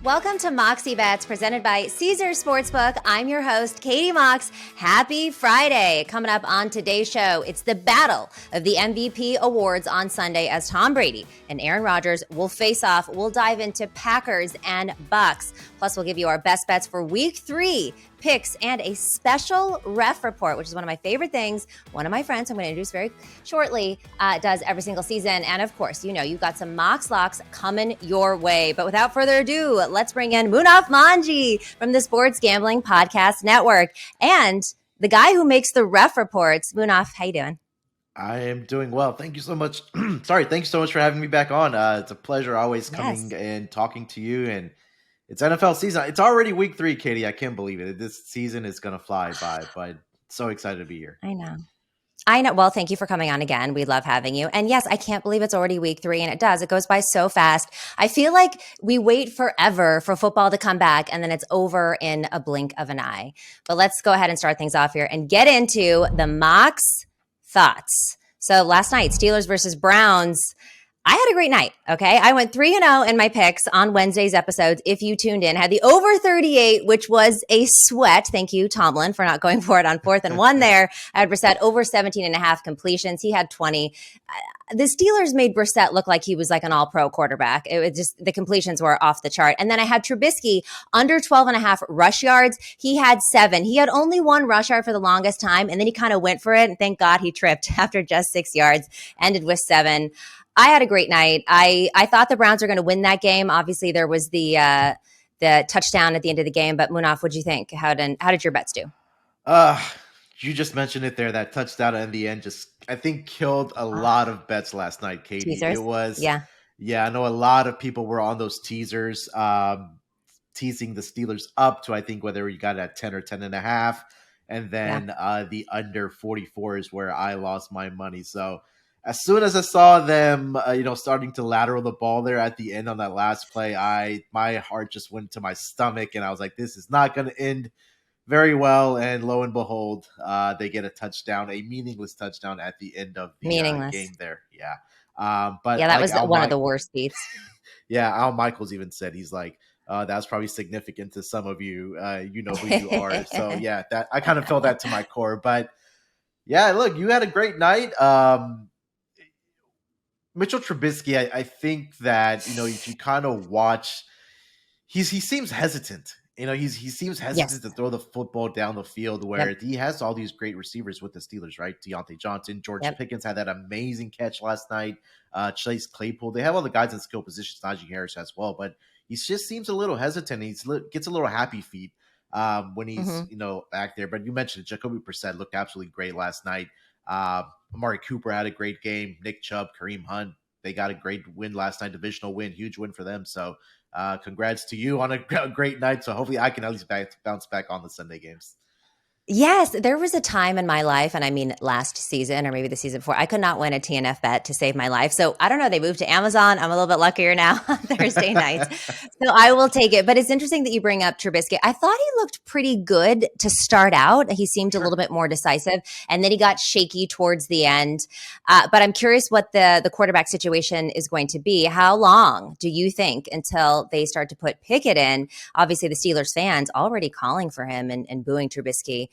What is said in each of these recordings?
Welcome to Moxie Bets, presented by Caesars Sportsbook. I'm your host, Katie Mox. Happy Friday. Coming up on today's show, it's the battle of the MVP awards on Sunday as Tom Brady and Aaron Rodgers will face off. We'll dive into Packers and Bucks. Plus, we'll give you our best bets for Week 3, picks, and a special ref report, which is one of my favorite things. One of my friends, I'm going to introduce very shortly, does every single season. And of course, you've got some Mox Locks coming your way. But without further ado, let's bring in Munaf Manji from the Sports Gambling Podcast Network and the guy who makes the ref reports. Munaf, how you doing? I am doing well. Thank you so much. Sorry, thank you so much for having me back on. It's a pleasure always coming and talking to you. And it's NFL season. It's already week 3, Katie. I can't believe it. This season is going to fly by, but so excited to be here. I know. Well, thank you for coming on again. We love having you. And yes, I can't believe it's already week 3, and it does. It goes by so fast. I feel like we wait forever for football to come back, and then it's over in a blink of an eye. But let's go ahead and start things off here and get into the Mox thoughts. So last night, Steelers versus Browns. I had a great night, okay? I went 3-0 in my picks on Wednesday's episodes. If you tuned in, had the over 38, which was a sweat. Thank you, Tomlin, for not going for it on 4th and 1 there. I had Brissett over 17.5 completions. He had 20. The Steelers made Brissett look like he was like an all-pro quarterback. It was just the completions were off the chart. And then I had Trubisky under 12.5 rush yards. He had 7. He had only 1 rush yard for the longest time, and then he kind of went for it, and thank God he tripped after just 6 yards, ended with 7. I had a great night. I thought the Browns were going to win that game. Obviously, there was the touchdown at the end of the game. But Munaf, what'd you think? How did your bets do? You just mentioned it there. That touchdown in the end just, I think, killed a lot of bets last night, Katie. Teasers? It was, yeah. I know a lot of people were on those teasers, teasing the Steelers up to, I think, whether you got it at 10 or 10.5. And then the under 44 is where I lost my money. So as soon as I saw them, starting to lateral the ball there at the end on that last play, my heart just went to my stomach, and I was like, "This is not going to end very well." And lo and behold, they get a touchdown, a meaningless touchdown at the end of the game there. Yeah, but that was one of the worst beats. Yeah, Al Michaels even said he's like, "That's probably significant to some of you. You know who you are." So yeah, that I kind of felt that to my core. But yeah, look, you had a great night. Mitchell Trubisky, I think that, if you kind of watch, he seems hesitant. He seems hesitant to throw the football down the field where he has all these great receivers with the Steelers, right? Deontay Johnson, George Pickens had that amazing catch last night. Chase Claypool, they have all the guys in skill positions, Najee Harris as well, but he just seems a little hesitant. He gets a little happy feet when he's, back there. But you mentioned Jacoby Brissett looked absolutely great last night. Amari Cooper had a great game. Nick Chubb, Kareem Hunt, they got a great win last night, divisional win, huge win for them. So congrats to you on a great night. So hopefully I can at least bounce back on the Sunday games. Yes, there was a time in my life, and I mean last season or maybe the season before, I could not win a TNF bet to save my life. So I don't know. They moved to Amazon. I'm a little bit luckier now on Thursday nights. So I will take it. But it's interesting that you bring up Trubisky. I thought he looked pretty good to start out. He seemed a little bit more decisive, and then he got shaky towards the end. But I'm curious what the quarterback situation is going to be. How long do you think until they start to put Pickett in? Obviously, the Steelers fans already calling for him and booing Trubisky.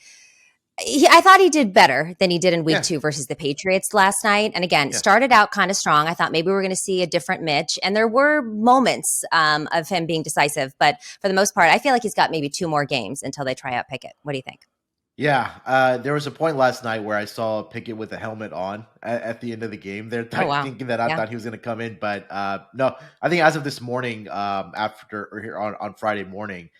I thought he did better than he did in week 2 versus the Patriots last night. And again, started out kind of strong. I thought maybe we were going to see a different Mitch. And there were moments of him being decisive. But for the most part, I feel like he's got maybe 2 more games until they try out Pickett. What do you think? Yeah, there was a point last night where I saw Pickett with a helmet on at the end of the game. They're thinking that I thought he was going to come in. But no, I think as of this morning, on Friday morning,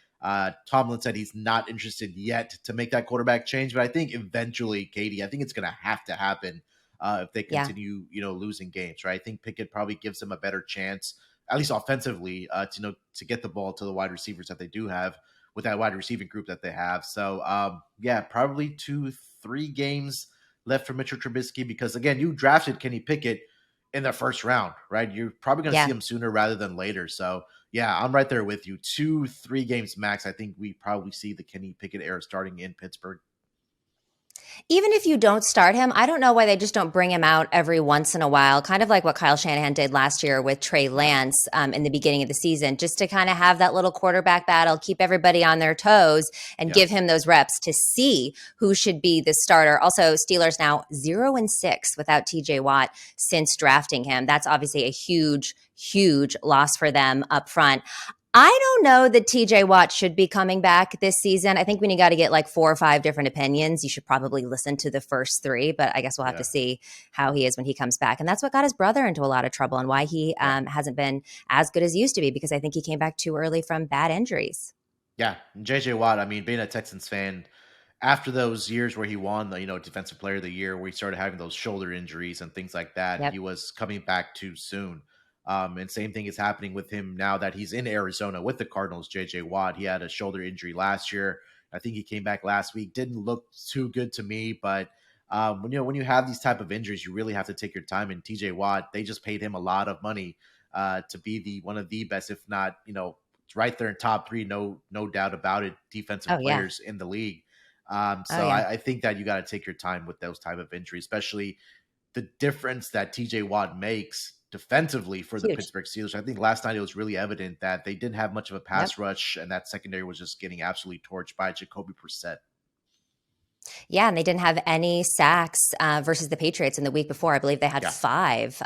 Tomlin said he's not interested yet to make that quarterback change, but I think eventually, Katie, I think it's going to have to happen if they continue, losing games, right? I think Pickett probably gives them a better chance, at least offensively, to get the ball to the wide receivers that they do have with that wide receiving group that they have. So, probably 2-3 games left for Mitchell Trubisky because, again, you drafted Kenny Pickett in the first round, right? You're probably going to see him sooner rather than later. So, yeah, I'm right there with you. 2-3 games max. I think we probably see the Kenny Pickett era starting in Pittsburgh. Even if you don't start him, I don't know why they just don't bring him out every once in a while, kind of like what Kyle Shanahan did last year with Trey Lance in the beginning of the season, just to kind of have that little quarterback battle, keep everybody on their toes, and give him those reps to see who should be the starter. Also, Steelers now 0-6 without TJ Watt since drafting him. That's obviously a huge, huge loss for them up front. I don't know that TJ Watt should be coming back this season. I think when you got to get like 4 or 5 different opinions, you should probably listen to the first 3, but I guess we'll have to see how he is when he comes back. And that's what got his brother into a lot of trouble and why he hasn't been as good as he used to be, because I think he came back too early from bad injuries. Yeah. JJ Watt, I mean, being a Texans fan, after those years where he won the, defensive player of the year, where he started having those shoulder injuries and things like that, he was coming back too soon. And same thing is happening with him now that he's in Arizona with the Cardinals. JJ Watt, he had a shoulder injury last year. I think he came back last week. Didn't look too good to me, but when you have these type of injuries, you really have to take your time. And TJ Watt, they just paid him a lot of money to be one of the best, if not, right there in top 3, no doubt about it, defensive players in the league. I think that you got to take your time with those type of injuries, especially the difference that TJ Watt makes defensively for the Pittsburgh Steelers. I think last night it was really evident that they didn't have much of a pass rush, and that secondary was just getting absolutely torched by Jacoby Brissett. Yeah, and they didn't have any sacks versus the Patriots in the week before. I believe they had 5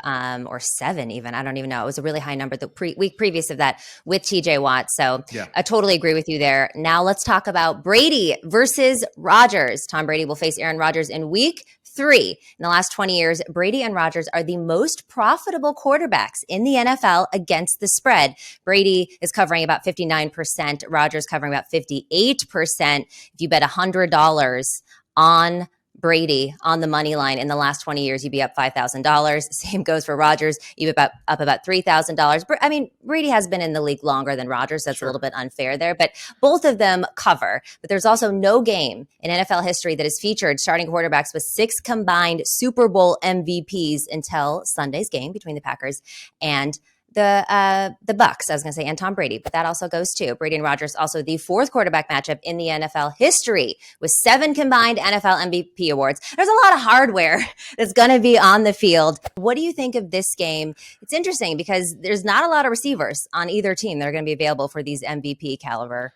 or 7 even. I don't even know. It was a really high number the week previous of that with TJ Watt. So I totally agree with you there. Now let's talk about Brady versus Rodgers. Tom Brady will face Aaron Rodgers in week 3. In the last 20 years, Brady and Rodgers are the most profitable quarterbacks in the NFL against the spread. Brady is covering about 59%, Rodgers covering about 58%. If you bet $100 on Brady on the money line in the last 20 years, you'd be up $5,000. Same goes for Rodgers. You'd be up about $3,000. I mean, Brady has been in the league longer than Rodgers. That's a little bit unfair there, but both of them cover. But there's also no game in NFL history that has featured starting quarterbacks with 6 combined Super Bowl MVPs until Sunday's game between the Packers and the Bucks, I was going to say, and Tom Brady, but that also goes too. Brady and Rodgers, also the 4th quarterback matchup in the NFL history with 7 combined NFL MVP awards. There's a lot of hardware that's going to be on the field. What do you think of this game? It's interesting because there's not a lot of receivers on either team that are going to be available for these MVP caliber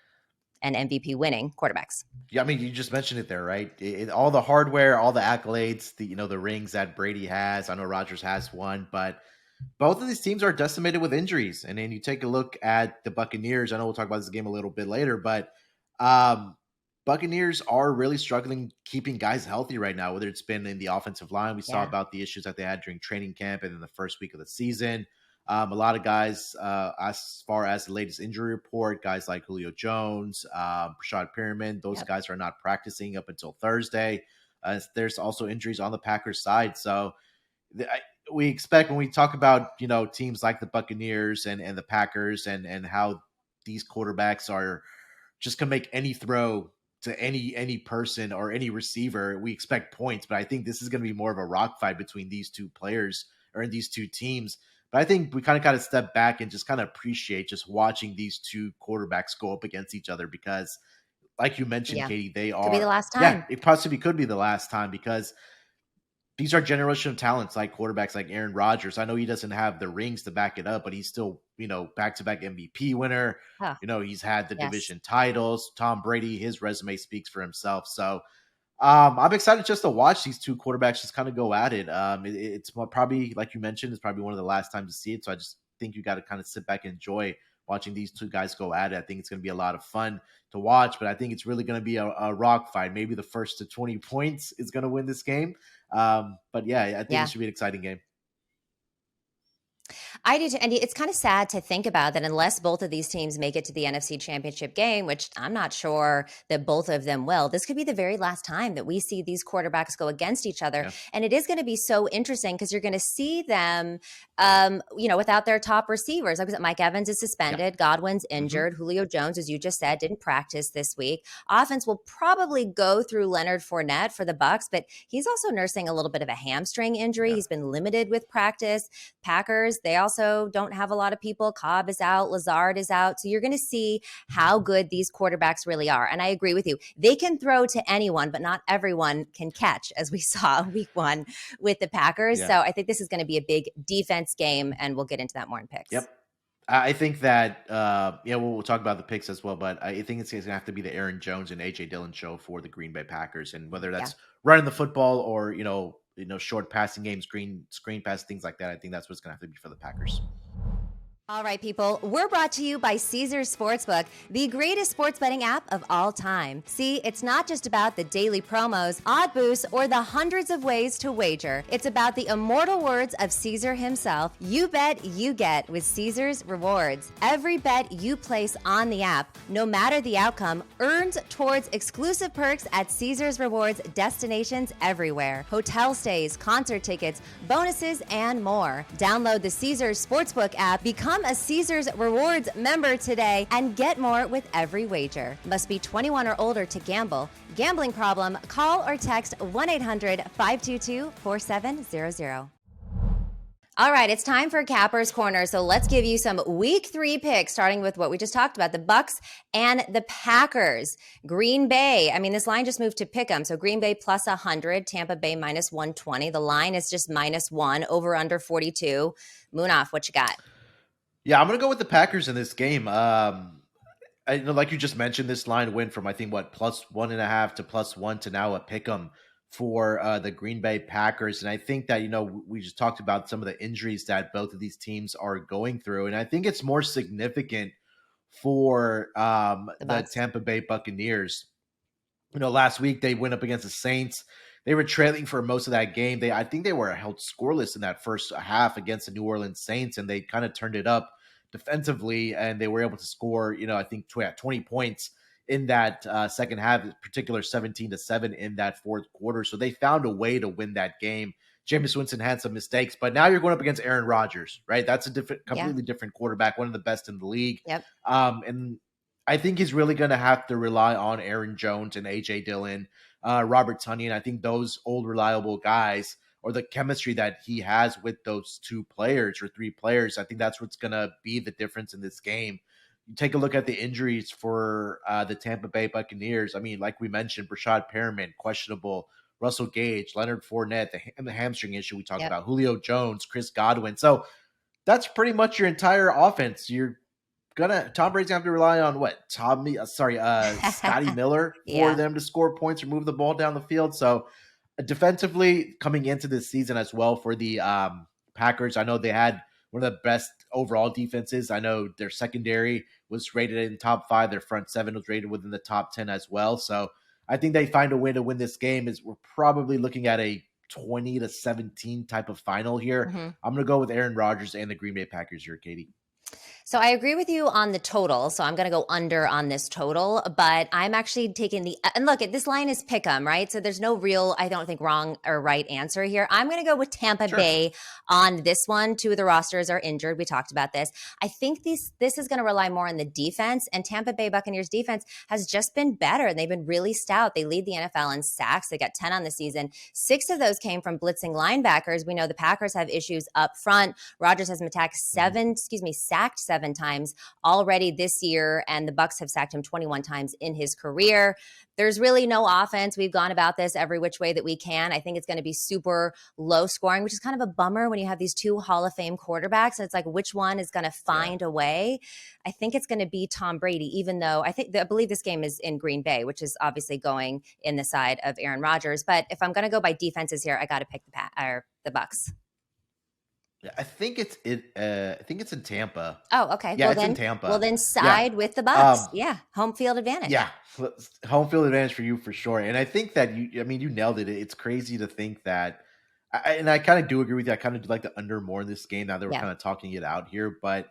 and MVP winning quarterbacks. Yeah, I mean, you just mentioned it there, right? All the hardware, all the accolades, the rings that Brady has. I know Rodgers has one, but both of these teams are decimated with injuries. And then you take a look at the Buccaneers. I know we'll talk about this game a little bit later, but Buccaneers are really struggling keeping guys healthy right now, whether it's been in the offensive line. We saw about the issues that they had during training camp and in the first week of the season. A lot of guys, as far as the latest injury report, guys like Julio Jones, Rashad Perriman, those guys are not practicing up until Thursday. There's also injuries on the Packers side. So we expect when we talk about, teams like the Buccaneers and the Packers and how these quarterbacks are just going to make any throw to any person or any receiver, we expect points. But I think this is going to be more of a rock fight between these two players or in these two teams. But I think we kind of got to step back and just kind of appreciate just watching these two quarterbacks go up against each other because, like you mentioned, Katie, they are. Could be the last time. Yeah, it possibly could be the last time because these are generational talents like quarterbacks like Aaron Rodgers. I know he doesn't have the rings to back it up, but he's still, back-to-back MVP winner. Huh. He's had the division titles. Tom Brady, his resume speaks for himself. So I'm excited just to watch these two quarterbacks just kind of go at it. It's probably, like you mentioned, it's probably one of the last times to see it. So I just think you got to kind of sit back and enjoy watching these two guys go at it. I think it's going to be a lot of fun to watch, but I think it's really going to be a rock fight. Maybe the first to 20 points is going to win this game. But yeah, I think it should be an exciting game. I do too. And it's kind of sad to think about that unless both of these teams make it to the NFC Championship game, which I'm not sure that both of them will, this could be the very last time that we see these quarterbacks go against each other. Yeah. And it is going to be so interesting because you're going to see them, without their top receivers. Like Mike Evans is suspended. Yeah. Godwin's injured. Mm-hmm. Julio Jones, as you just said, didn't practice this week. Offense will probably go through Leonard Fournette for the Bucs, but he's also nursing a little bit of a hamstring injury. Yeah. He's been limited with practice. Packers, Packers, they also don't have a lot of people. Cobb is out, Lazard is out. So you're going to see how good these quarterbacks really are. And I agree with you. They can throw to anyone, but not everyone can catch, as we saw week 1 with the Packers. Yeah. So I think this is going to be a big defense game, and we'll get into that more in picks. Yep. I think that, we'll talk about the picks as well, but I think it's going to have to be the Aaron Jones and A.J. Dillon show for the Green Bay Packers. And whether that's running the football or, short passing games, screen pass, things like that, I think that's what's going to have to be for the Packers. All right, people, we're brought to you by Caesars Sportsbook, the greatest sports betting app of all time. See, it's not just about the daily promos, odd boosts, or the hundreds of ways to wager. It's about the immortal words of Caesar himself. You bet, you get with Caesars Rewards. Every bet you place on the app, no matter the outcome, earns towards exclusive perks at Caesars Rewards destinations everywhere. Hotel stays, concert tickets, bonuses, and more. Download the Caesars Sportsbook app, become a Caesars Rewards member today, and get more with every wager. Must be 21 or older to gamble. Gambling problem? Call or text 1-800-522-4700. All right, it's time for Capper's Corner. So let's give you some week 3 picks, starting with what we just talked about, the Bucs and the Packers. Green Bay, this line just moved to pick'em. So Green Bay plus 100, Tampa Bay minus 120. The line is just -1, over under 42. Munaf, what you got? Yeah, I'm going to go with the Packers in this game. I know, like you just mentioned, this line went from, plus 1.5 to +1 to now a pick'em for the Green Bay Packers. And I think that, we just talked about some of the injuries that both of these teams are going through. And I think it's more significant for the Tampa Bay Buccaneers. Last week they went up against the Saints. They were trailing for most of that game. I think they were held scoreless in that first half against the New Orleans Saints, and they kind of turned it up defensively, and they were able to score, I think 20 points in that second half, in particular 17-7 in that fourth quarter. So they found a way to win that game. Jameis Winston had some mistakes, but now you're going up against Aaron Rodgers, right? That's a completely different quarterback, one of the best in the league. Yep. And I think he's really going to have to rely on Aaron Jones and A.J. Dillon, Robert Tonyan. I think those old reliable guys, or the chemistry that he has with those 2 players or 3 players, I think that's what's going to be the difference in this game. You take a look at the injuries for the Tampa Bay Buccaneers. Like we mentioned, Brashad Perriman, questionable. Russell Gage, Leonard Fournette, the hamstring issue we talked about, Julio Jones, Chris Godwin. So that's pretty much your entire offense. Tom Brady's gonna have to rely on Scotty Miller for them to score points or move the ball down the field. So defensively, coming into this season as well for the Packers, I know they had one of the best overall defenses. I know their secondary was rated in the top 5. Their front 7 was rated within the top 10 as well. So I think they find a way to win this game. We're probably looking at a 20-17 type of final here. Mm-hmm. I'm going to go with Aaron Rodgers and the Green Bay Packers here, Katie. So I agree with you on the total. So I'm going to go under on this total, but I'm actually taking and look, this line is pick'em, right? So there's no real, I don't think, wrong or right answer here. I'm going to go with Tampa Bay on this one. 2 of the rosters are injured. We talked about this. I think this is going to rely more on the defense, and Tampa Bay Buccaneers defense has just been better. They've been really stout. They lead the NFL in sacks. They got 10 on the season. 6 of those came from blitzing linebackers. We know the Packers have issues up front. Rodgers has been sacked 7 times already this year, and the Bucs have sacked him 21 times in his career. There's really no offense. We've gone about this every which way that we can. I think it's going to be super low scoring, which is kind of a bummer when you have these 2 Hall of Fame quarterbacks. And it's like, which one is going to find a way? I think it's going to be Tom Brady, even though I believe this game is in Green Bay, which is obviously going in the side of Aaron Rodgers. But if I'm going to go by defenses here, I got to pick the Bucs. Yeah, I think it's in Tampa. Oh, okay. Yeah, it's in Tampa. Well, then side with the Bucs. Home field advantage. Yeah, home field advantage for you for sure. And I think that you nailed it. It's crazy to think that, and I kind of do agree with you. I kind of do like the under more in this game now that we're kind of talking it out here. But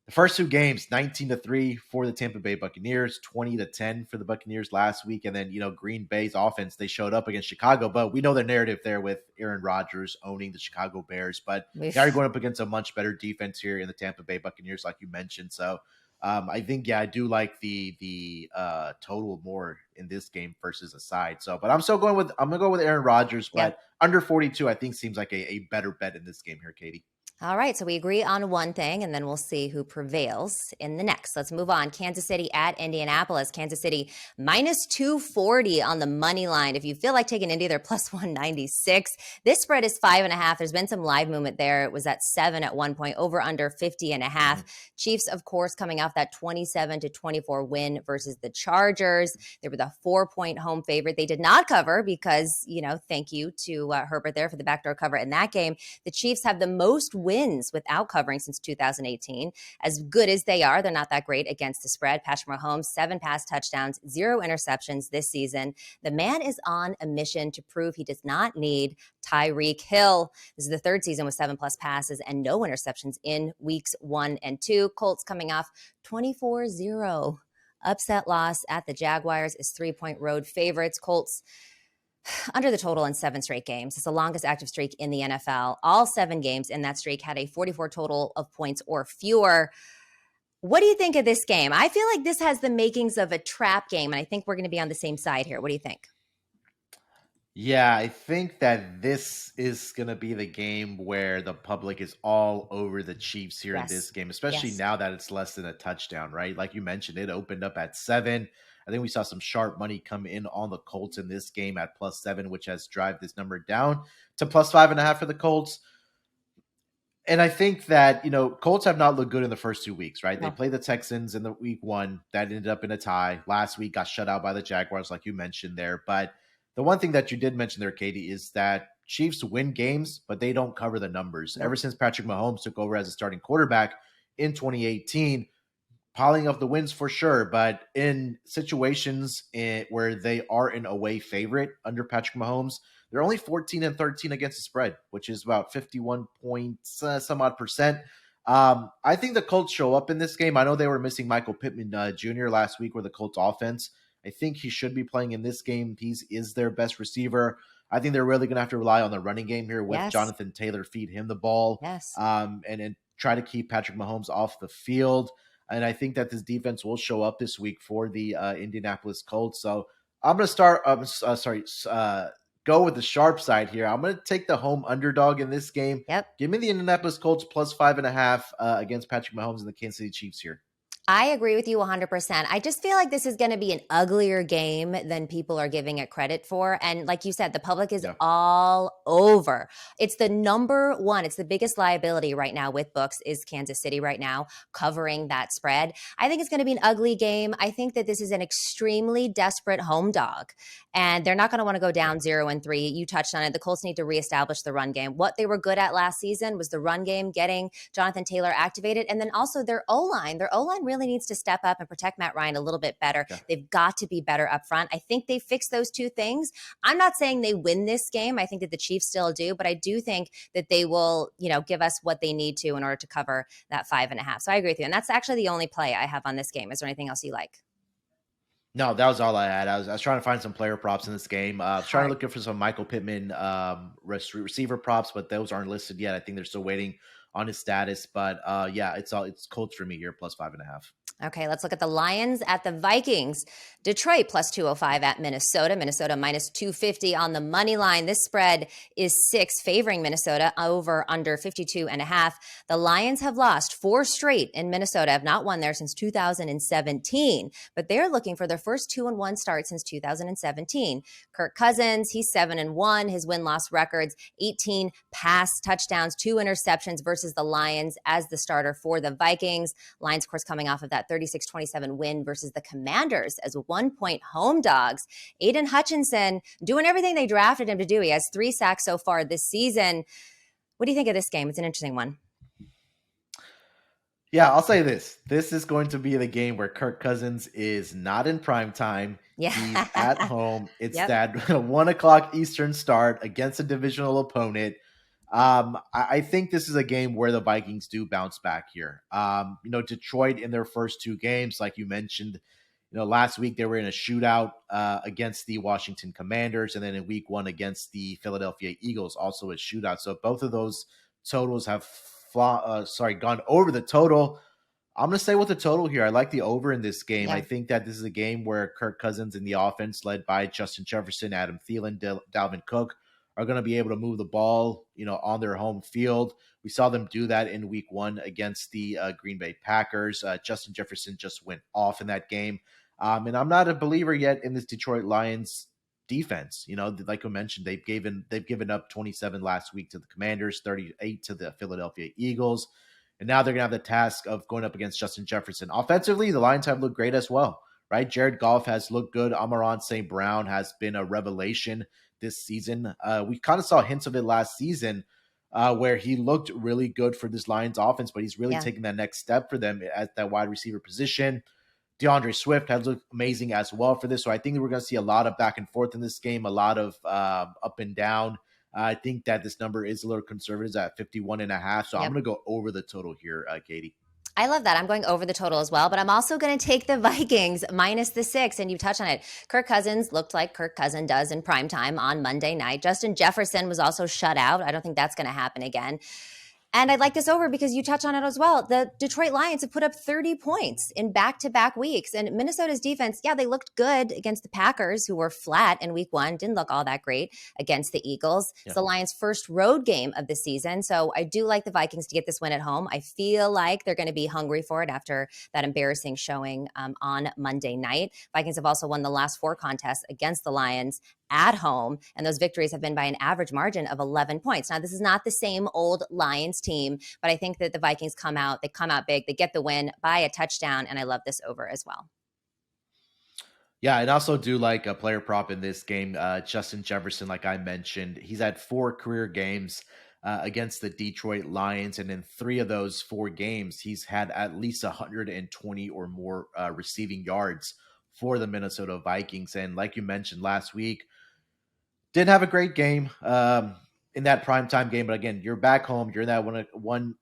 the first 2 games, 19-3 for the Tampa Bay Buccaneers, 20-10 for the Buccaneers last week. And then, Green Bay's offense, they showed up against Chicago, but we know their narrative there with Aaron Rodgers owning the Chicago Bears. But now you're going up against a much better defense here in the Tampa Bay Buccaneers, like you mentioned. So I think, I do like the total more in this game versus a side. So, but I'm going to go with Aaron Rodgers, but under 42, I think seems like a better bet in this game here, Katie. All right, so we agree on one thing, and then we'll see who prevails in the next. Let's move on. Kansas City at Indianapolis. Kansas City minus 240 on the money line. If you feel like taking Indy, they're plus 196. This spread is 5.5. There's been some live movement there. It was at 7 at one point, over under 50.5. Mm-hmm. Chiefs, of course, coming off that 27-24 win versus the Chargers. They were the 4-point home favorite. They did not cover because, thank you to Herbert there for the backdoor cover in that game. The Chiefs have the most wins without covering since 2018. As good as they are, they're not that great against the spread. Patrick Mahomes, 7 pass touchdowns, 0 interceptions this season. The man is on a mission to prove he does not need Tyreek Hill. This is the 3rd season with 7+ passes and no interceptions in weeks 1 and 2. Colts coming off 24-0 upset loss at the Jaguars is 3-point road favorites. Colts under the total in 7 straight games. It's the longest active streak in the NFL. All 7 games in that streak had a 44 total of points or fewer. What do you think of this game? I feel like this has the makings of a trap game, and I think we're going to be on the same side here. What do you think? Yeah, I think that this is going to be the game where the public is all over the Chiefs here in this game, especially now that it's less than a touchdown, right? Like you mentioned, it opened up at 7. I think we saw some sharp money come in on the Colts in this game at +7, which has driven this number down to +5.5 for the Colts. And I think that, Colts have not looked good in the first 2 weeks, right? No. They played the Texans in the week 1. That ended up in a tie. Last week got shut out by the Jaguars, like you mentioned there. But the one thing that you did mention there, Katie, is that Chiefs win games, but they don't cover the numbers. No. Ever since Patrick Mahomes took over as a starting quarterback in 2018, piling up the wins for sure, but in situations where they are an away favorite under Patrick Mahomes, they're only 14-13 against the spread, which is about 51 points, some odd percent. I think the Colts show up in this game. I know they were missing Michael Pittman Jr. last week with the Colts offense. I think he should be playing in this game. He is their best receiver. I think they're really going to have to rely on the running game here with Jonathan Taylor, feed him the ball, and try to keep Patrick Mahomes off the field. And I think that this defense will show up this week for the Indianapolis Colts. So I'm going to go with the sharp side here. I'm going to take the home underdog in this game. Yep. Give me the Indianapolis Colts +5.5 against Patrick Mahomes and the Kansas City Chiefs here. I agree with you 100%. I just feel like this is going to be an uglier game than people are giving it credit for. And like you said, the public is all over. It's the number one. It's the biggest liability right now with books is Kansas City right now covering that spread. I think it's going to be an ugly game. I think that this is an extremely desperate home dog. And they're not going to want to go down 0-3. You touched on it. The Colts need to reestablish the run game. What they were good at last season was the run game, getting Jonathan Taylor activated. And then also their O-line. Their O-line really needs to step up and protect Matt Ryan a little bit better. Yeah. They've got to be better up front. I think they fixed those 2 things. I'm not saying they win this game. I think that the Chiefs still do, but I do think that they will, give us what they need to in order to cover that 5.5. So I agree with you. And that's actually the only play I have on this game. Is there anything else you like? No, that was all I had. I was trying to find some player props in this game. Trying to look for some Michael Pittman receiver props, but those aren't listed yet. I think they're still waiting on his status. But it's Colts for me here +5.5. Okay, let's look at the Lions at the Vikings. Detroit +205 at Minnesota. Minnesota -250 on the money line. This spread is 6, favoring Minnesota over under 52.5. The Lions have lost 4 straight in Minnesota, have not won there since 2017, but they're looking for their first 2-1 start since 2017. Kirk Cousins, he's 7-1. His win-loss records, 18 pass touchdowns, 2 interceptions versus the Lions as the starter for the Vikings. Lions, of course, coming off of that 36-27 win versus the Commanders as 1-point home dogs. Aiden Hutchinson doing everything they drafted him to do. He has 3 sacks so far this season. What do you think of this game? It's an interesting one. Yeah, I'll say this. This is going to be the game where Kirk Cousins is not in prime time. Yeah. He's at home. It's that 1:00 Eastern start against a divisional opponent. I think this is a game where the Vikings do bounce back here. Detroit in their first 2 games, like you mentioned, last week they were in a shootout against the Washington Commanders, and then in week 1 against the Philadelphia Eagles, also a shootout. So both of those totals have gone over the total. I'm going to stay with the total here. I like the over in this game. Yeah. I think that this is a game where Kirk Cousins in the offense, led by Justin Jefferson, Adam Thielen, Dalvin Cook, are going to be able to move the ball, on their home field. We saw them do that in week 1 against the Green Bay Packers. Justin Jefferson just went off in that game. And I'm not a believer yet in this Detroit Lions defense. Like we mentioned, they've given up 27 last week to the Commanders, 38 to the Philadelphia Eagles. And now they're going to have the task of going up against Justin Jefferson. Offensively, the Lions have looked great as well, right? Jared Goff has looked good. Amon-Ra St. Brown has been a revelation this season. We kind of saw hints of it last season where he looked really good for this Lions offense, but he's really taking that next step for them at that wide receiver position. DeAndre Swift has looked amazing as well for this. So I think we're going to see a lot of back and forth in this game, a lot of up and down. I think that this number is a little conservative at 51.5. So I'm going to go over the total here, Katie. I love that. I'm going over the total as well, but I'm also going to take the Vikings minus the 6, and you touched on it. Kirk Cousins looked like Kirk Cousins does in primetime on Monday night. Justin Jefferson was also shut out. I don't think that's going to happen again. And I'd like this over because you touch on it as well. The Detroit Lions have put up 30 points in back-to-back weeks. And Minnesota's defense, they looked good against the Packers, who were flat in week 1. Didn't look all that great against the Eagles. It's the Lions' first road game of the season. So I do like the Vikings to get this win at home. I feel like they're going to be hungry for it after that embarrassing showing on Monday night. Vikings have also won the last 4 contests against the Lions at home, and those victories have been by an average margin of 11 points. Now, this is not the same old Lions team, but I think that the Vikings come out big, they get the win by a touchdown, and I love this over as well. Yeah, and also do like a player prop in this game. Justin Jefferson, like I mentioned, he's had 4 career games against the Detroit Lions, and in 3 of those 4 games, he's had at least 120 or more receiving yards for the Minnesota Vikings. And like you mentioned last week, didn't have a great game in that primetime game. But again, you're back home. You're in that 1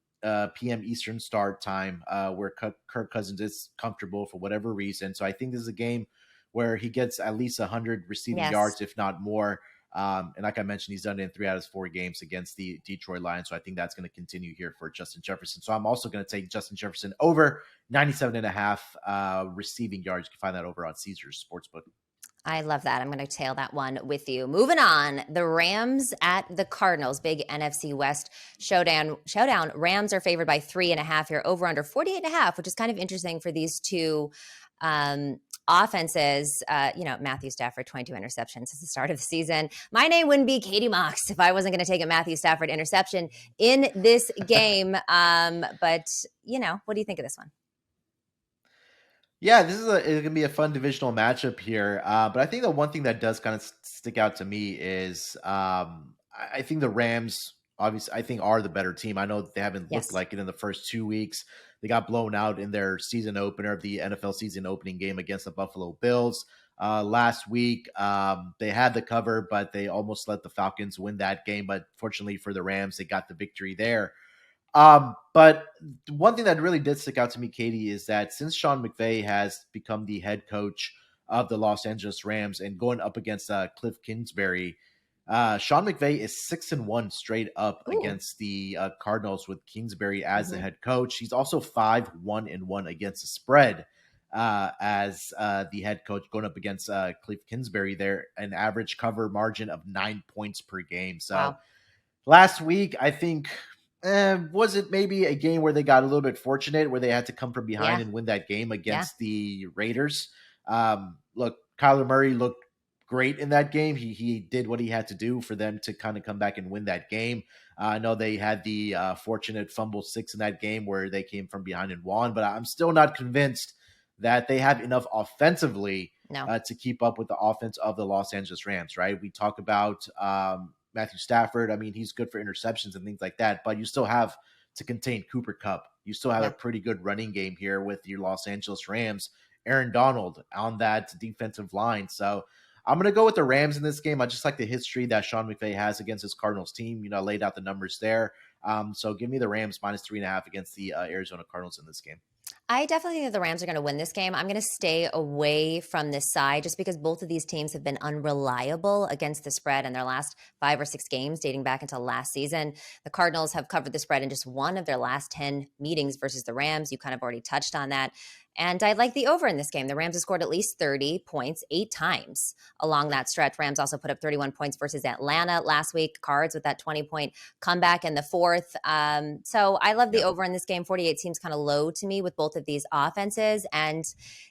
p.m. Eastern start time where Kirk Cousins is comfortable for whatever reason. So I think this is a game where he gets at least 100 receiving yards, if not more. And like I mentioned, he's done it in 3 out of his 4 games against the Detroit Lions. So I think that's going to continue here for Justin Jefferson. So I'm also going to take Justin Jefferson over 97.5 receiving yards. You can find that over on Caesars Sportsbook. I love that. I'm going to tail that one with you. Moving on, the Rams at the Cardinals, big NFC West showdown. Rams are favored by 3.5 here, over under 48.5, which is kind of interesting for these two offenses. Matthew Stafford, 22 interceptions since the start of the season. My name wouldn't be Katie Mox if I wasn't going to take a Matthew Stafford interception in this game. But, what do you think of this one? Yeah, this is going to be a fun divisional matchup here. But I think the one thing that does kind of stick out to me is I think the Rams, obviously, I think are the better team. I know they haven't looked like it in the first 2 weeks. They got blown out in their season opener of the NFL season opening game against the Buffalo Bills. Last week, they had the cover, but they almost let the Falcons win that game. But fortunately for the Rams, they got the victory there. But one thing that really did stick out to me, Katie, is that since Sean McVay has become the head coach of the Los Angeles Rams and going up against Cliff Kingsbury, Sean McVay is 6-1 straight up against the Cardinals with Kingsbury as the head coach. He's also 5-1-1 against the spread as the head coach, going up against Cliff Kingsbury there, an average cover margin of 9 points per game. So last week, I think was it maybe a game where they got a little bit fortunate, where they had to come from behind and win that game against the Raiders? Look, Kyler Murray looked great in that game. He did what he had to do for them to kind of come back and win that game. I know they had the fortunate fumble 6 in that game where they came from behind and won, but I'm still not convinced that they have enough offensively to keep up with the offense of the Los Angeles Rams, right? We talk about Matthew Stafford. I mean, he's good for interceptions and things like that, but you still have to contain Cooper Kupp. You still have a pretty good running game here with your Los Angeles Rams. Aaron Donald on that defensive line. So I'm going to go with the Rams in this game. I just like the history that Sean McVay has against his Cardinals team. I laid out the numbers there. So give me the Rams minus 3.5 against the Arizona Cardinals in this game. I definitely think the Rams are going to win this game. I'm going to stay away from this side just because both of these teams have been unreliable against the spread in their last 5 or 6 games dating back until last season. The Cardinals have covered the spread in just 1 of their last 10 meetings versus the Rams. You kind of already touched on that. And I like the over in this game. The Rams have scored at least 30 points 8 times along that stretch. Rams also put up 31 points versus Atlanta last week. Cards with that 20-point comeback in the fourth. So I love the over in this game. 48 seems kind of low to me with both of these offenses. And,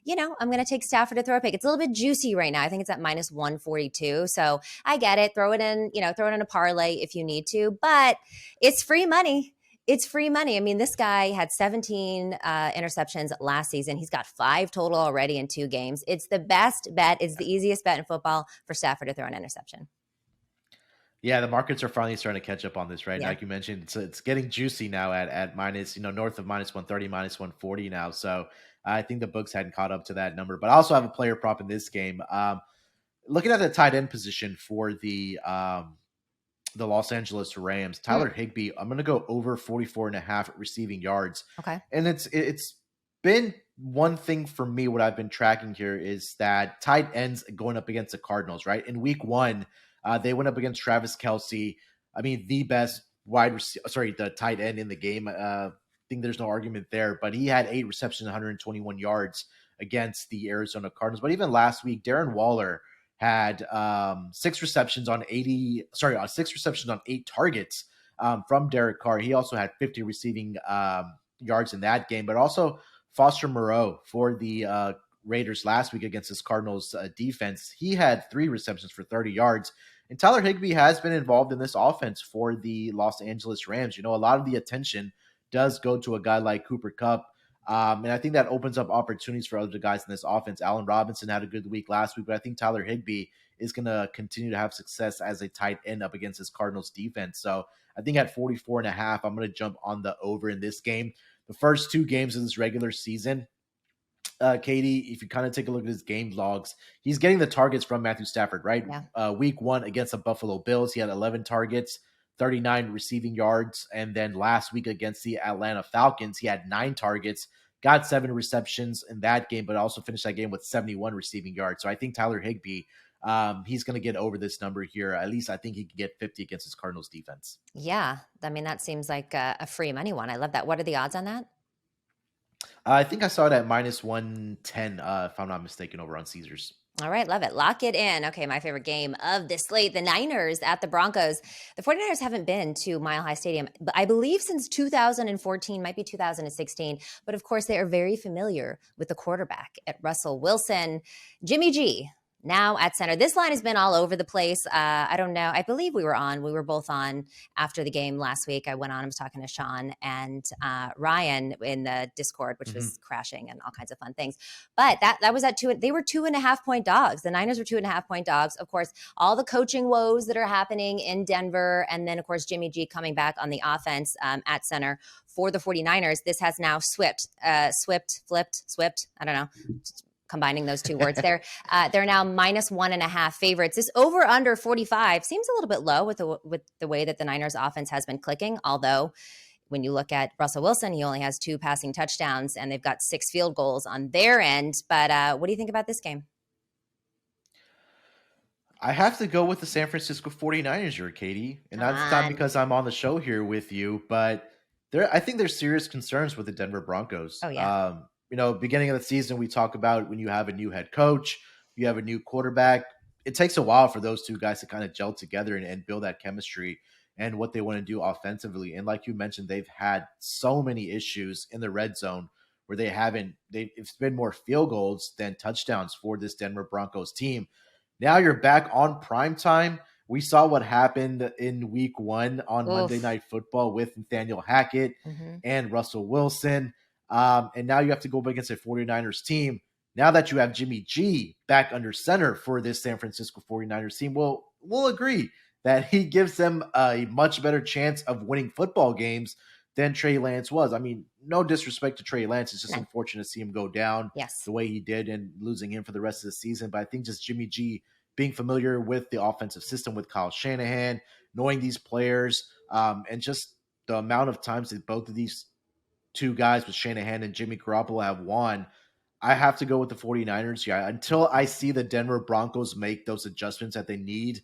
I'm going to take Stafford to throw a pick. It's a little bit juicy right now. I think it's at minus 142. So I get it. Throw it in a parlay if you need to. But it's free money. It's free money. I mean, this guy had 17 interceptions last season. He's got 5 total already in 2 games. It's the best bet. It's the easiest bet in football for Stafford to throw an interception. Yeah, the markets are finally starting to catch up on this, right? Yeah. Like you mentioned, it's getting juicy now at minus, north of minus 130, minus 140 now. So I think the books hadn't caught up to that number. But I also have a player prop in this game. Looking at the tight end position for the Los Angeles Rams, Tyler Higbee, I'm going to go over 44.5 receiving yards. Okay. And it's been one thing for me, what I've been tracking here is that tight ends going up against the Cardinals, right? In week 1, they went up against Travis Kelce. I mean, the best the tight end in the game. I think there's no argument there, but he had 8 receptions, 121 yards against the Arizona Cardinals. But even last week, Darren Waller had 6 receptions on 8 targets from Derek Carr. He also had 50 receiving yards in that game, but also Foster Moreau for the Raiders last week against this Cardinals defense. He had 3 receptions for 30 yards. And Tyler Higbee has been involved in this offense for the Los Angeles Rams. A lot of the attention does go to a guy like Cooper Kupp. And I think that opens up opportunities for other guys in this offense. Allen Robinson had a good week last week, but I think Tyler Higbee is going to continue to have success as a tight end up against this Cardinals defense. So I think at 44.5, I'm going to jump on the over in this game. The first 2 games of this regular season, Katie, if you kind of take a look at his game logs, he's getting the targets from Matthew Stafford, right? Yeah. Week 1 against the Buffalo Bills, he had 11 targets, 39 receiving yards. And then last week against the Atlanta Falcons, he had 9 targets, got 7 receptions in that game, but also finished that game with 71 receiving yards. So I think Tyler Higbee, he's going to get over this number here. At least I think he can get 50 against his Cardinals defense. Yeah. I mean, that seems like a free money one. I love that. What are the odds on that? I think I saw it at minus 110, if I'm not mistaken, over on Caesars. All right, love it. Lock it in. Okay, my favorite game of this slate, the Niners at the Broncos. The 49ers haven't been to Mile High Stadium, I believe, since 2014, might be 2016. But of course, they are very familiar with the quarterback at Russell Wilson. Jimmy G, now at center. This line has been all over the place. I don't know. I believe we were both on after the game last week. I went on, I was talking to Sean and Ryan in the Discord, which was crashing and all kinds of fun things. But that was at 2. They were 2.5 point dogs. The Niners were 2.5 point dogs. Of course, all the coaching woes that are happening in Denver. And then, of course, Jimmy G coming back on the offense at center for the 49ers. This has now flipped. I don't know. Combining those 2 words there. They're now minus 1.5 favorites. This over under 45 seems a little bit low with the way that the Niners offense has been clicking. Although when you look at Russell Wilson, he only has 2 passing touchdowns and they've got 6 field goals on their end. But what do you think about this game? I have to go with the San Francisco 49ers here, Katie. And that's not because I'm on the show here with you, but I think there's serious concerns with the Denver Broncos. Oh, yeah. Beginning of the season, we talk about when you have a new head coach, you have a new quarterback. It takes a while for those 2 guys to kind of gel together and build that chemistry and what they want to do offensively. And like you mentioned, they've had so many issues in the red zone where it's been more field goals than touchdowns for this Denver Broncos team. Now you're back on prime time. We saw what happened in week 1 on Monday Night Football with Nathaniel Hackett and Russell Wilson. And now you have to go up against a 49ers team. Now that you have Jimmy G back under center for this San Francisco 49ers team, we'll agree that he gives them a much better chance of winning football games than Trey Lance was. I mean, no disrespect to Trey Lance. It's just unfortunate to see him go down the way he did and losing him for the rest of the season. But I think just Jimmy G being familiar with the offensive system with Kyle Shanahan, knowing these players, and just the amount of times that both of these 2 guys with Shanahan and Jimmy Garoppolo have won, I have to go with the 49ers. Yeah, until I see the Denver Broncos make those adjustments that they need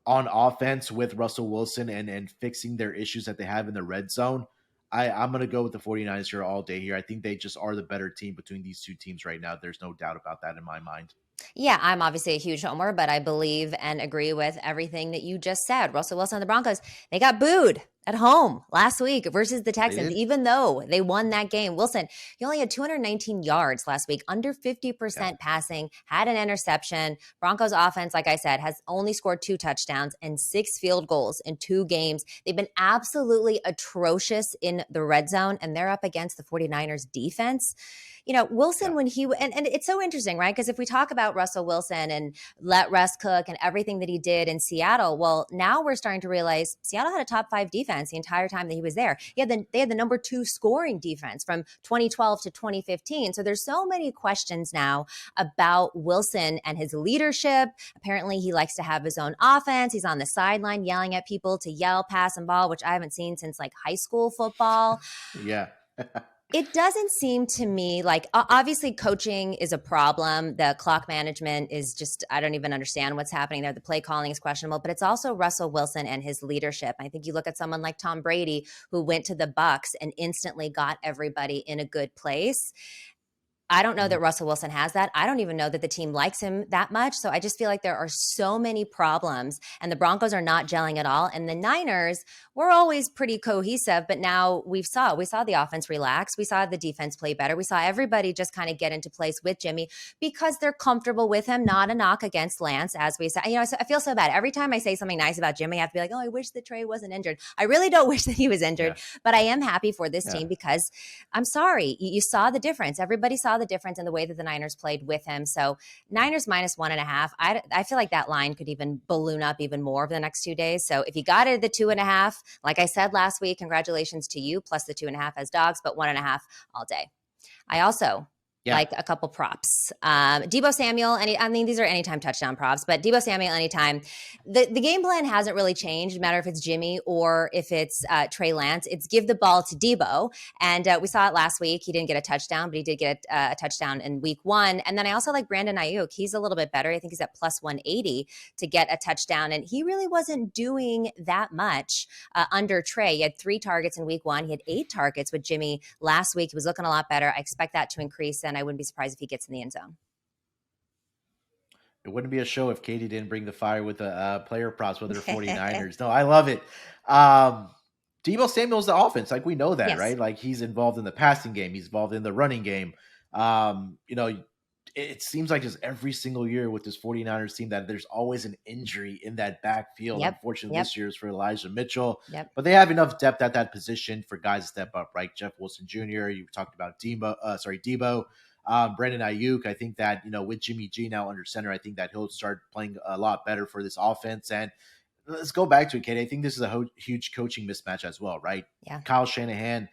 on offense with Russell Wilson and fixing their issues that they have in the red zone, I'm going to go with the 49ers here all day here. I think they just are the better team between these two teams right now. There's no doubt about that in my mind. Yeah, I'm obviously a huge homer, but I believe and agree with everything that you just said. Russell Wilson and the Broncos, they got booed at home last week versus the Texans, even though they won that game. Wilson, he only had 219 yards last week, under 50% passing, had an interception. Broncos offense, like I said, has only scored 2 touchdowns and 6 field goals in 2 games. They've been absolutely atrocious in the red zone, and they're up against the 49ers defense. You know, Wilson, when he, and it's so interesting, right? Because if we talk about Russell Wilson and let Russ cook and everything that he did in Seattle, well, now we're starting to realize Seattle had a top 5 defense the entire time that he was there. They had the number 2 scoring defense from 2012 to 2015. So there's so many questions now about Wilson and his leadership. Apparently, he likes to have his own offense. He's on the sideline yelling at people to yell, pass, and ball, which I haven't seen since like high school football. Yeah. It doesn't seem to me like, obviously coaching is a problem. The clock management is just, I don't even understand what's happening there. The play calling is questionable, but it's also Russell Wilson and his leadership. I think you look at someone like Tom Brady, who went to the Bucs and instantly got everybody in a good place. I don't know that Russell Wilson has that. I don't even know that the team likes him that much. So I just feel like there are so many problems, and the Broncos are not gelling at all. And the Niners were always pretty cohesive, but now we saw the offense relax. We saw the defense play better. We saw everybody just kind of get into place with Jimmy because they're comfortable with him. Not a knock against Lance, as we said. You know, I feel so bad. Every time I say something nice about Jimmy, I have to be like, oh, I wish that Trey wasn't injured. I really don't wish that he was injured, but I am happy for this team because I'm sorry. You saw the difference. Everybody saw the difference in the way that the Niners played with him. So Niners minus 1.5. I feel like that line could even balloon up even more over the next 2 days. So if you got it at the 2.5, like I said last week, congratulations to you, plus the 2.5 as dogs, but 1.5 all day. I also like a couple props. Deebo Samuel, these are anytime touchdown props, but Deebo Samuel anytime. The game plan hasn't really changed, no matter if it's Jimmy or if it's Trey Lance. It's give the ball to Deebo. And we saw it last week. He didn't get a touchdown, but he did get a touchdown in week 1. And then I also like Brandon Ayuk. He's a little bit better. I think he's at plus 180 to get a touchdown. And he really wasn't doing that much under Trey. He had 3 targets in week 1. He had 8 targets with Jimmy last week. He was looking a lot better. I expect that to increase, and I wouldn't be surprised if he gets in the end zone. It wouldn't be a show if Katie didn't bring the fire with the player props with her 49ers. No, I love it. Deebo Samuel's the offense. Like, we know that, right? Like, he's involved in the passing game. He's involved in the running game. You know, it seems like just every single year with this 49ers team that there's always an injury in that backfield. Unfortunately, this year is for Elijah Mitchell. But they have enough depth at that position for guys to step up, right? Jeff Wilson Jr., you talked about Deebo. Brandon Ayuk, I think that, you know, with Jimmy G now under center, I think that he'll start playing a lot better for this offense. And let's go back to it, Katie. I think this is a huge coaching mismatch as well, right? Kyle Shanahan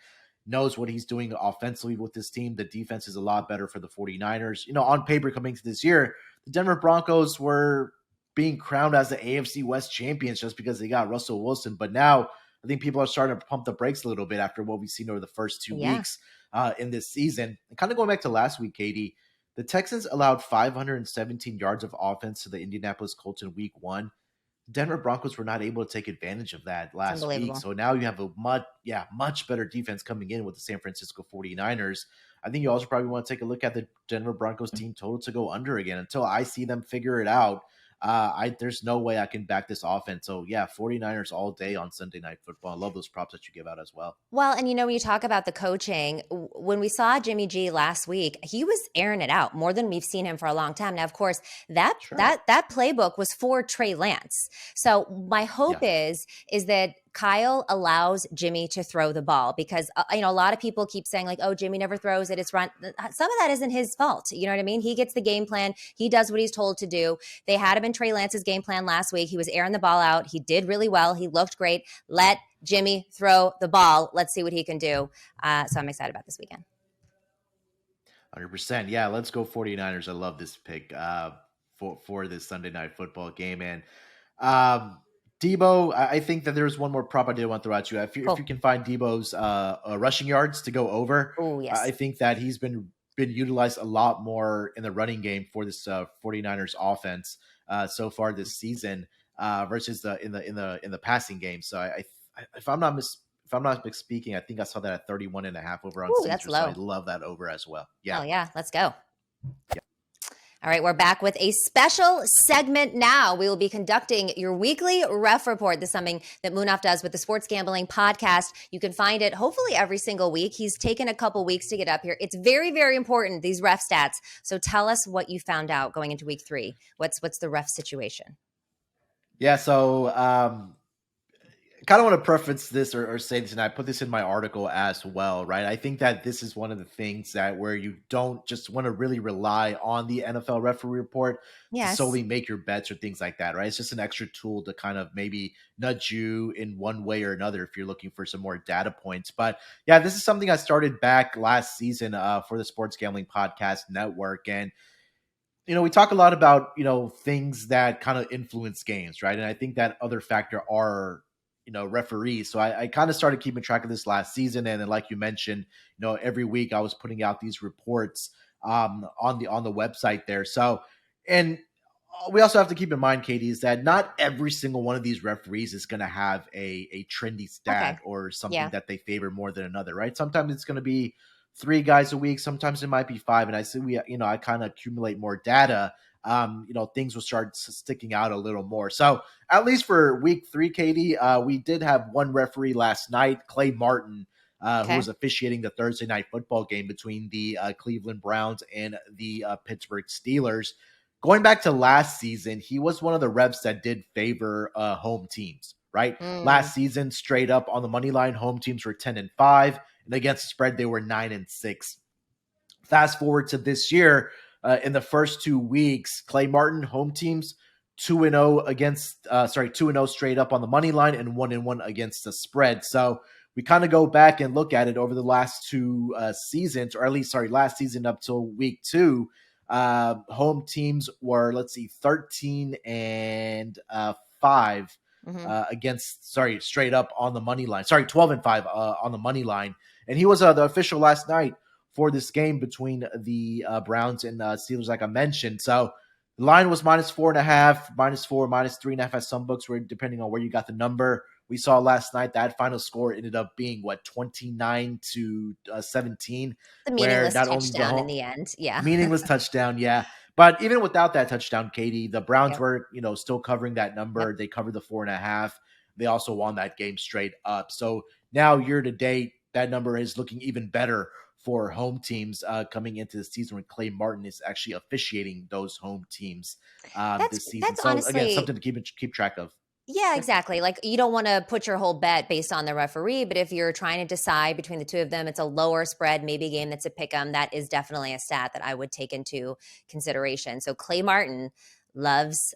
knows what he's doing offensively with this team. The defense is a lot better for the 49ers. You know, on paper coming to this year, the Denver Broncos were being crowned as the AFC West champions just because they got Russell Wilson. But now I think people are starting to pump the brakes a little bit after what we've seen over the first 2 weeks in this season. And kind of going back to last week, Katie, the Texans allowed 517 yards of offense to the Indianapolis Colts in week 1. Denver Broncos were not able to take advantage of that last week. So now you have a much better defense coming in with the San Francisco 49ers. I think you also probably want to take a look at the Denver Broncos team total to go under again until I see them figure it out. There's no way I can back this offense. So 49ers all day on Sunday Night Football. I love those props that you give out as well. Well, and you know, when you talk about the coaching, when we saw Jimmy G last week, he was airing it out more than we've seen him for a long time. Now, of course, that playbook was for Trey Lance. So my hope is that Kyle allows Jimmy to throw the ball because, you know, a lot of people keep saying like, oh, Jimmy never throws it. It's run. Some of that isn't his fault. You know what I mean? He gets the game plan. He does what he's told to do. They had him in Trey Lance's game plan last week. He was airing the ball out. He did really well. He looked great. Let Jimmy throw the ball. Let's see what he can do. So I'm excited about this weekend. 100%. Yeah, let's go 49ers. I love this pick for this Sunday Night Football game. And Deebo, I think that there's one more prop I did want to throw at you. If you can find Deebo's rushing yards to go over, I think that he's been utilized a lot more in the running game for this 49ers offense so far this season versus in the passing game. So if I'm not if I'm not speaking, I think I saw that at 31.5 over on Ooh, that's Caesar. So I low. love that over as well. Yeah. Hell yeah. Let's go. All right, we're back with a special segment now. We will be conducting your weekly ref report. This is something that Munaf does with the Sports Gambling Podcast. You can find it hopefully every single week. He's taken a couple weeks to get up here. It's very, very important, these ref stats. So tell us what you found out going into week 3. What's the ref situation? Yeah, so kind of want to preface this or say this, and I put this in my article as well, right? I think that this is one of the things that where you don't just want to really rely on the NFL referee report to solely make your bets or things like that, right? It's just an extra tool to kind of maybe nudge you in one way or another if you're looking for some more data points. But yeah, this is something I started back last season for the Sports Gambling Podcast Network. And we talk a lot about, things that kind of influence games, right? And I think that other factor are, referees. So I kind of started keeping track of this last season. And then, like you mentioned, every week I was putting out these reports on the website there. So, and we also have to keep in mind, Katie, is that not every single one of these referees is going to have a trendy stat or something that they favor more than another, right? Sometimes it's going to be 3 guys a week. Sometimes it might be 5. And I say I kind of accumulate more data. Things will start sticking out a little more. So at least for week 3, Katie, we did have one referee last night, Clay Martin, who was officiating the Thursday night football game between the Cleveland Browns and the Pittsburgh Steelers. Going back to last season, he was one of the refs that did favor home teams, right? Last season, straight up on the money line, home teams were 10-5. And against the spread, they were 9-6. Fast forward to this year, in the first 2 weeks, Clay Martin, home teams, 2-0 against, 2-0 straight up on the money line and 1-1 against the spread. So we kind of go back and look at it over the last 2 seasons, or at least, last season up till week 2. Home teams were, 13-5 against, straight up on the money line. 12-5 on the money line. And he was the official last night for this game between the Browns and Steelers, like I mentioned. So the line was -4.5, -4, -3.5 at some books, where depending on where you got the number. We saw last night that final score ended up being 29-17. The meaningless touchdown in the end. Yeah. Meaningless touchdown, yeah. But even without that touchdown, Katie, the Browns were, still covering that number. They covered the 4.5. They also won that game straight up. So now year to date, that number is looking even better for home teams coming into the season when Clay Martin is actually officiating those home teams this season. So honestly, again, something to keep track of. Yeah, exactly. Like, you don't want to put your whole bet based on the referee, but if you're trying to decide between the two of them, it's a lower spread, maybe a game that's a pick 'em. That is definitely a stat that I would take into consideration. So Clay Martin loves,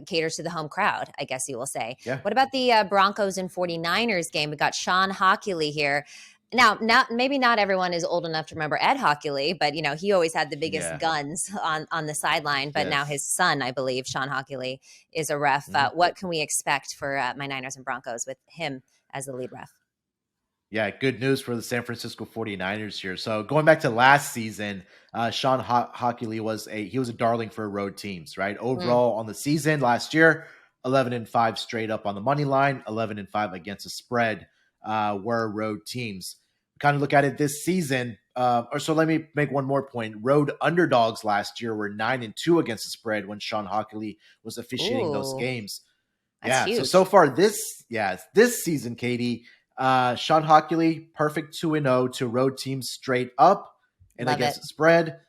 caters to the home crowd, I guess you will say. Yeah. What about the Broncos and 49ers game? We got Sean Hockley here. Now, maybe not everyone is old enough to remember Ed Hockley, but he always had the biggest guns on the sideline. But now his son, I believe, Sean Hockley, is a ref. What can we expect for my Niners and Broncos with him as the lead ref? Yeah, good news for the San Francisco 49ers here. So going back to last season, Sean Hockley was a darling for road teams, right? Overall on the season last year, 11-5 straight up on the money line, 11-5 against the spread. Were road teams. Kind of look at it this season. So let me make one more point. Road underdogs last year were 9-2 against the spread when Sean Hockley was officiating those games. That's huge. So far this season, Katie, Sean Hockley, perfect 2-0 to road teams straight up and against the spread.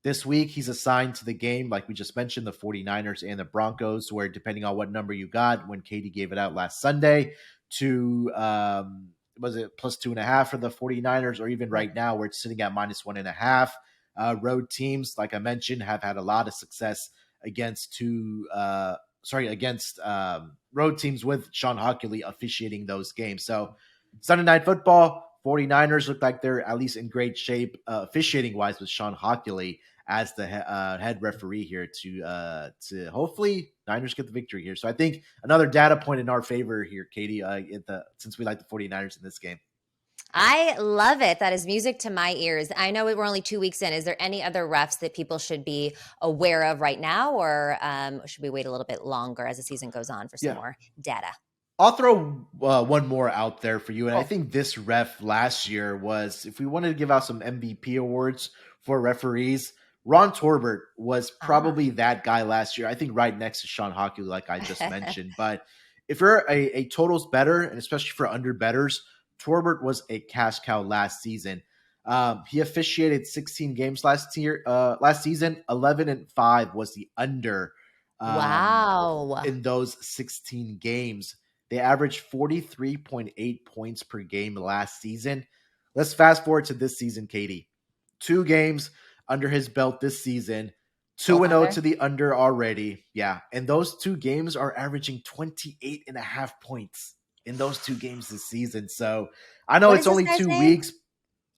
This week, he's assigned to the game, like we just mentioned, the 49ers and the Broncos, where depending on what number you got when Katie gave it out last Sunday, to was it +2.5 for the 49ers, or even right now where it's sitting at -1.5. Road teams, like I mentioned, have had a lot of success against road teams with Sean Hockley officiating those games. So Sunday Night Football, 49ers look like they're at least in great shape officiating wise with Sean Hockley as the head referee here to hopefully Niners get the victory here. So I think another data point in our favor here, Katie, since we like the 49ers in this game. I love it. That is music to my ears. I know we're only 2 weeks in. Is there any other refs that people should be aware of right now, or should we wait a little bit longer as the season goes on for some more data? I'll throw one more out there for you. And I think this ref last year was, if we wanted to give out some MVP awards for referees, Ron Torbert was probably that guy last year. I think right next to Sean Hockey, like I just mentioned. But if you're a totals better, and especially for under bettors, Torbert was a cash cow last season. He officiated 16 games last season. 11-5 was the under. Wow. In those 16 games. They averaged 43.8 points per game last season. Let's fast forward to this season, Katie. 2 games under his belt this season. 2-0 to the under already. Yeah. And those 2 games are averaging 28.5 points in those 2 games this season. So I know it's only 2 weeks.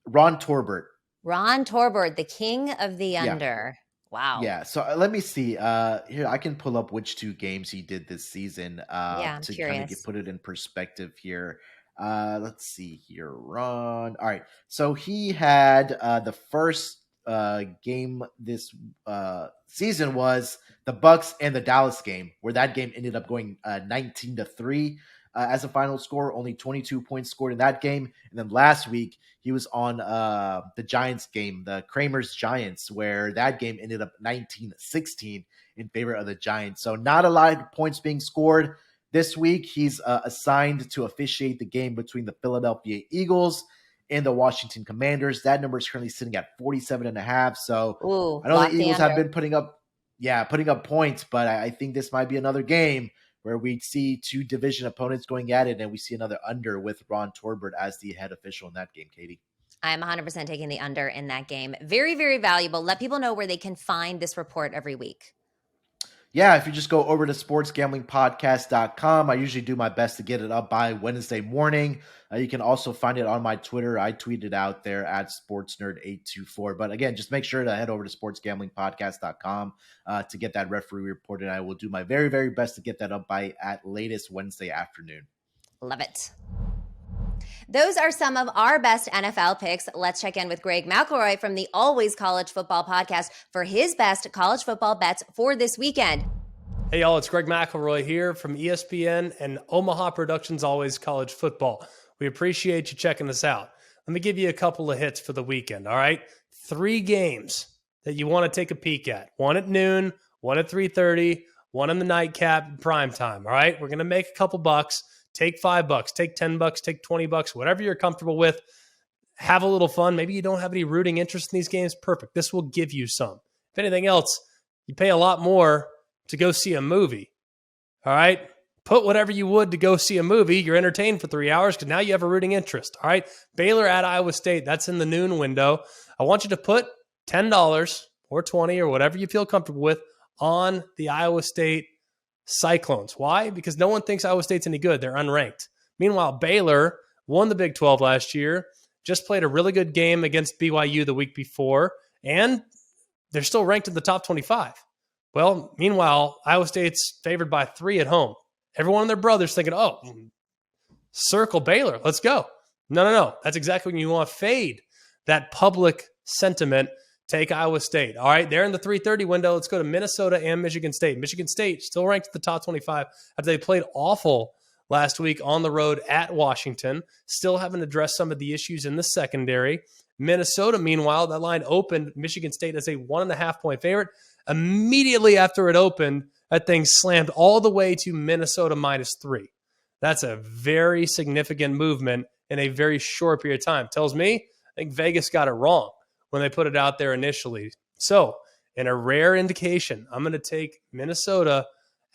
Ron Torbert. Ron Torbert, the king of the under. Wow. Yeah. So let me see. Here, I can pull up which 2 games he did this season I'm to curious. kind of put it in perspective here. Let's see here, Ron. All right. So he had the first game this season was the Bucs and the Dallas game, where that game ended up going 19-3 as a final score. Only 22 points scored in that game. And then last week he was on the Giants game, the Kramer's Giants, where that game ended up 19-16 in favor of the Giants. So not a lot of points being scored this week. He's assigned to officiate the game between the Philadelphia Eagles and the Washington Commanders. That number is currently sitting at 47.5. So I know the Eagles have been putting up points, but I think this might be another game where we see 2 division opponents going at it, and we see another under with Ron Torbert as the head official in that game, Katie. I'm 100% taking the under in that game. Very, very valuable. Let people know where they can find this report every week. Yeah, if you just go over to sportsgamblingpodcast.com, I usually do my best to get it up by Wednesday morning. You can also find it on my Twitter. I tweet it out there at sportsnerd824. But again, just make sure to head over to sportsgamblingpodcast.com to get that referee report. And I will do my very, very best to get that up by at latest Wednesday afternoon. Love it. Those are some of our best NFL picks. Let's check in with Greg McElroy from the Always College Football Podcast for his best college football bets for this weekend. Hey, y'all, it's Greg McElroy here from ESPN and Omaha Productions Always College Football. We appreciate you checking us out. Let me give you a couple of hits for the weekend, all right? 3 games that you want to take a peek at. 1 at noon, 1 at 3:30, 1 in the nightcap, prime time, all right? We're going to make a couple bucks. Take $5, take $10, take $20, whatever you're comfortable with. Have a little fun. Maybe you don't have any rooting interest in these games. Perfect. This will give you some. If anything else, you pay a lot more to go see a movie. All right? Put whatever you would to go see a movie. You're entertained for 3 hours because now you have a rooting interest. All right? Baylor at Iowa State. That's in the noon window. I want you to put $10 or $20 or whatever you feel comfortable with on the Iowa State Cyclones. Why? Because no one thinks Iowa State's any good. They're unranked. Meanwhile, Baylor won the Big 12 last year, just played a really good game against BYU the week before, and they're still ranked in the top 25. Well, meanwhile, Iowa State's favored by 3 at home. Everyone and their brother's thinking, oh, circle Baylor. Let's go. No. That's exactly when you want to fade that public sentiment. Take Iowa State. All right, they're in the 3:30 window. Let's go to Minnesota and Michigan State. Michigan State still ranked in the top 25 after they played awful last week on the road at Washington. Still haven't addressed some of the issues in the secondary. Minnesota, meanwhile, that line opened Michigan State as a 1.5-point favorite. Immediately after it opened, that thing slammed all the way to Minnesota -3. That's a very significant movement in a very short period of time. Tells me, I think Vegas got it wrong when they put it out there initially. So, in a rare indication, I'm going to take Minnesota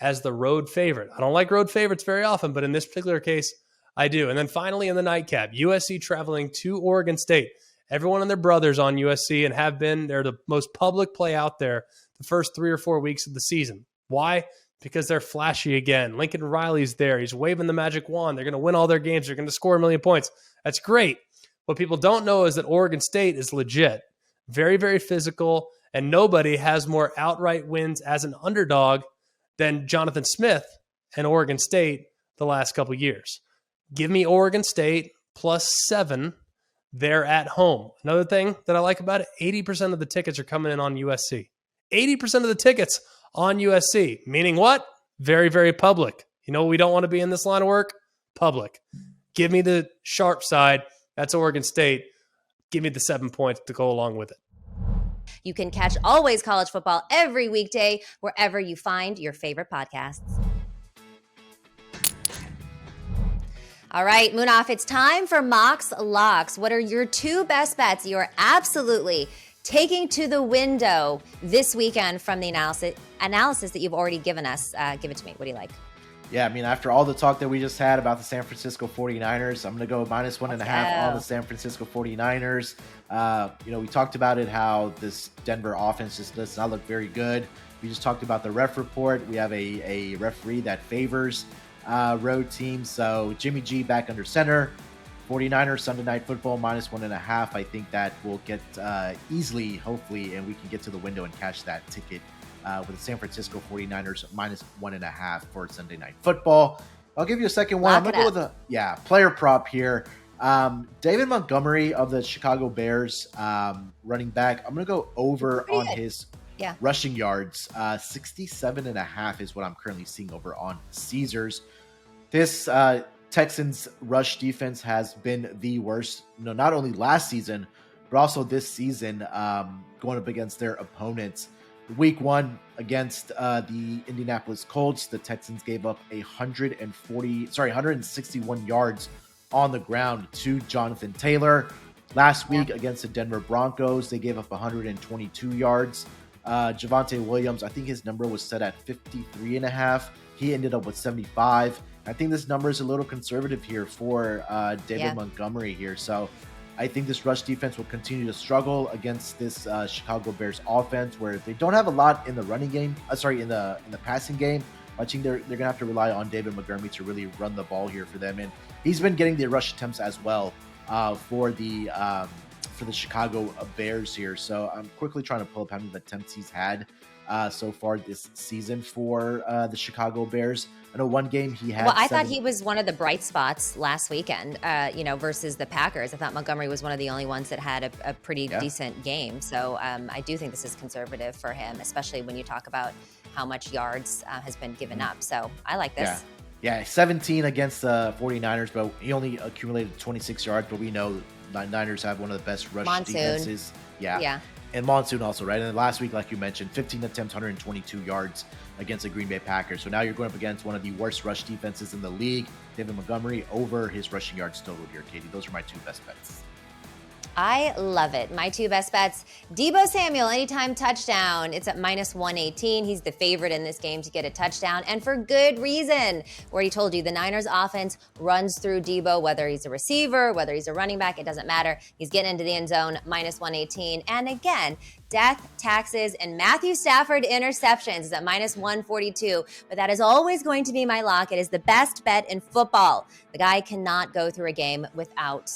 as the road favorite. I don't like road favorites very often, but in this particular case, I do. And then finally in the nightcap, USC traveling to Oregon State. Everyone and their brothers on USC and have been. They're the most public play out there the first 3 or 4 weeks of the season. Why? Because they're flashy again. Lincoln Riley's there. He's waving the magic wand. They're going to win all their games. They're going to score 1 million points. That's great. What people don't know is that Oregon State is legit. Very, very physical, and nobody has more outright wins as an underdog than Jonathan Smith and Oregon State the last couple of years. Give me Oregon State +7. They're at home. Another thing that I like about it, 80% of the tickets are coming in on USC. 80% of the tickets on USC, meaning what? Very, very public. You know what we don't want to be in this line of work? Public. Give me the sharp side. That's Oregon State. Give me the 7 points to go along with it. You can catch Always College Football every weekday wherever you find your favorite podcasts. All right, Munaf, it's time for Mox Locks. What are your 2 best bets you are absolutely taking to the window this weekend from the analysis that you've already given us? Give it to me. What do you like? Yeah, I mean, after all the talk that we just had about the San Francisco 49ers, I'm going to go -1.5 on the San Francisco 49ers. We talked about it, how this Denver offense just does not look very good. We just talked about the ref report. We have a referee that favors road teams. So Jimmy G back under center. 49ers Sunday Night Football -1.5. I think that will get easily, hopefully, and we can get to the window and cash that ticket with the San Francisco 49ers -1.5 for Sunday Night Football. I'll give you a second one. I'm going to go with a player prop here. David Montgomery of the Chicago Bears, running back. I'm going to go over on his rushing yards. 67.5 is what I'm currently seeing over on Caesars. This Texans rush defense has been the worst, not only last season, but also this season, going up against their opponents. Week 1 against the Indianapolis Colts, the Texans gave up 161 yards on the ground to Jonathan Taylor. Last week against the Denver Broncos, they gave up 122 yards. Javonte Williams, I think his number was set at 53.5. He ended up with 75. I think this number is a little conservative here for David Montgomery here. So I think this rush defense will continue to struggle against this Chicago Bears offense, where they don't have a lot in the running game. In the passing game. I think they're gonna have to rely on David Montgomery to really run the ball here for them, and he's been getting the rush attempts as well for the Chicago Bears here. So I'm quickly trying to pull up how many attempts he's had so far this season for the Chicago Bears. I know one game he had. Well, I thought he was one of the bright spots last weekend, versus the Packers. I thought Montgomery was one of the only ones that had a pretty decent game. So I do think this is conservative for him, especially when you talk about how much yards has been given up. So I like this. Yeah, 17 against the 49ers, but he only accumulated 26 yards. But we know the Niners have one of the best rush defenses. Yeah. And Monsoon also, right? And then last week, like you mentioned, 15 attempts, 122 yards against the Green Bay Packers. So now you're going up against one of the worst rush defenses in the league. David Montgomery over his rushing yards total here, Katie. Those are my 2 best bets. I love it. My 2 best bets. Deebo Samuel, anytime touchdown. It's at -118. He's the favorite in this game to get a touchdown, and for good reason. We already told you the Niners offense runs through Deebo, whether he's a receiver, whether he's a running back, it doesn't matter. He's getting into the end zone, -118. And again, death, taxes, and Matthew Stafford interceptions is at -142. But that is always going to be my lock. It is the best bet in football. The guy cannot go through a game without,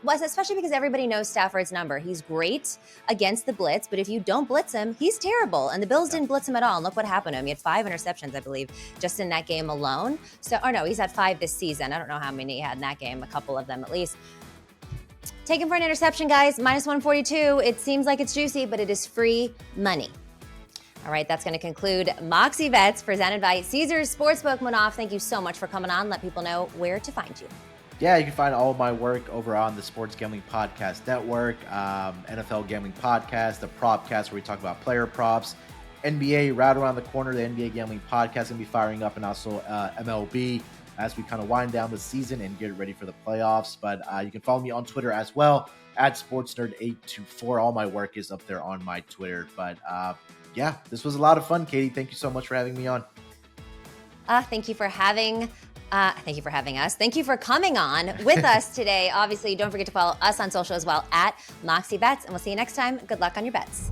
especially because everybody knows Stafford's number. He's great against the blitz, but if you don't blitz him, he's terrible. And the Bills didn't blitz him at all. And look what happened to him. He had 5 interceptions, I believe, just in that game alone. So, he's had 5 this season. I don't know how many he had in that game, a couple of them at least. Take him for an interception, guys. -142. It seems like it's juicy, but it is free money. All right, that's going to conclude Moxie Bets presented by Caesars Sportsbook. Munaf, thank you so much for coming on. Let people know where to find you. Yeah, you can find all of my work over on the Sports Gambling Podcast Network, NFL Gambling Podcast, the Propcast, where we talk about player props, NBA right around the corner. The NBA Gambling Podcast going to be firing up, and also MLB as we kind of wind down the season and get ready for the playoffs. But you can follow me on Twitter as well, at SportsNerd824. All my work is up there on my Twitter. But this was a lot of fun, Katie. Thank you so much for having me on. Thank you for having us. Thank you for coming on with us today. Obviously, don't forget to follow us on social as well, at Moxie Bets. And we'll see you next time. Good luck on your bets.